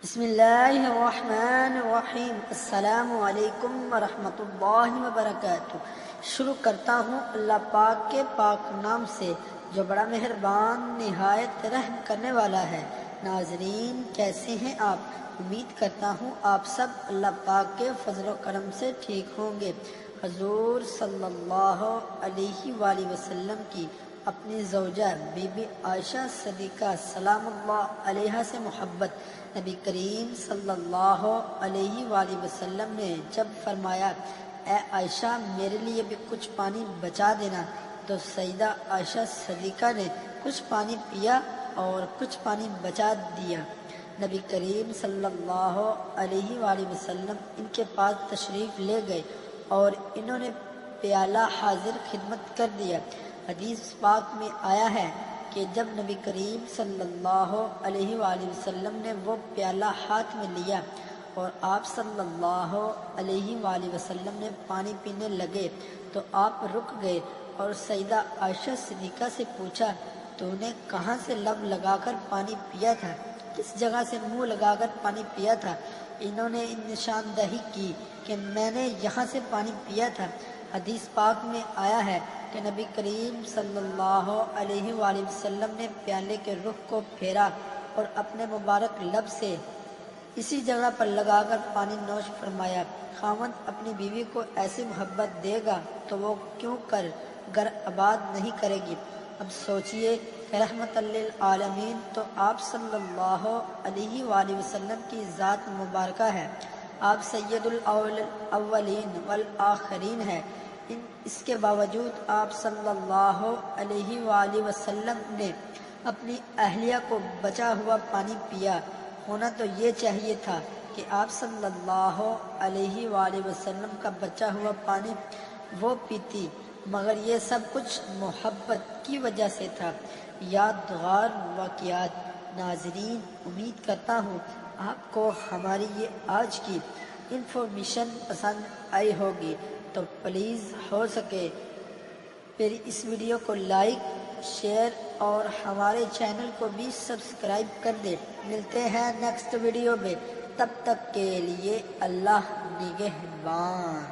بسم اللہ الرحمن الرحیم۔ السلام علیکم ورحمۃ اللہ وبرکاتہ۔ شروع کرتا ہوں اللہ پاک کے پاک نام سے جو بڑا مہربان نہایت رحم کرنے والا ہے۔ ناظرین کیسے ہیں آپ؟ امید کرتا ہوں آپ سب اللہ پاک کے فضل و کرم سے ٹھیک ہوں گے۔ حضور صلی اللہ علیہ وآلہ وسلم کی اپنی زوجہ بی بی عائشہ صدیقہ سلام اللہ علیہا سے محبت۔ نبی کریم صلی اللہ علیہ وآلہ وسلم نے جب فرمایا اے عائشہ میرے لیے بھی کچھ پانی بچا دینا، تو سیدہ عائشہ صدیقہ نے کچھ پانی پیا اور کچھ پانی بچا دیا۔ نبی کریم صلی اللہ علیہ وآلہ وسلم ان کے پاس تشریف لے گئے اور انہوں نے پیالہ حاضر خدمت کر دیا۔ حدیث پاک میں آیا ہے کہ جب نبی کریم صلی اللہ علیہ وآلہ وسلم نے وہ پیالہ ہاتھ میں لیا اور آپ صلی اللہ علیہ وآلہ وسلم نے پانی پینے لگے تو آپ رک گئے اور سیدہ عائشہ صدیقہ سے پوچھا تو نے کہاں سے لب لگا کر پانی پیا تھا، کس جگہ سے منہ لگا کر پانی پیا تھا؟ انہوں نے نشاندہی کی کہ میں نے یہاں سے پانی پیا تھا۔ حدیث پاک میں آیا ہے کہ نبی کریم صلی اللہ علیہ وآلہ وسلم نے پیالے کے رخ کو پھیرا اور اپنے مبارک لب سے اسی جگہ پر لگا کر پانی نوش فرمایا۔ خاوند اپنی بیوی کو ایسی محبت دے گا تو وہ کیوں کر گھر آباد نہیں کرے گی؟ اب سوچئے کہ رحمت للعالمین تو آپ صلی اللہ علیہ وآلہ وسلم کی ذات مبارکہ ہے، آپ سید الاولین والآخرین ہیں، اس کے باوجود آپ صلی اللہ علیہ وآلہ وسلم نے اپنی اہلیہ کو بچا ہوا پانی پیا۔ ہونا تو یہ چاہیے تھا کہ آپ صلی اللہ علیہ وآلہ وسلم کا بچا ہوا پانی وہ پیتی، مگر یہ سب کچھ محبت کی وجہ سے تھا۔ یادگار واقعات۔ ناظرین امید کرتا ہوں آپ کو ہماری یہ آج کی انفارمیشن پسند آئی ہوگی، تو پلیز ہو سکے میری اس ویڈیو کو لائک، شیئر اور ہمارے چینل کو بھی سبسکرائب کر دیں۔ ملتے ہیں نیکسٹ ویڈیو میں، تب تک کے لیے اللہ نگہبان۔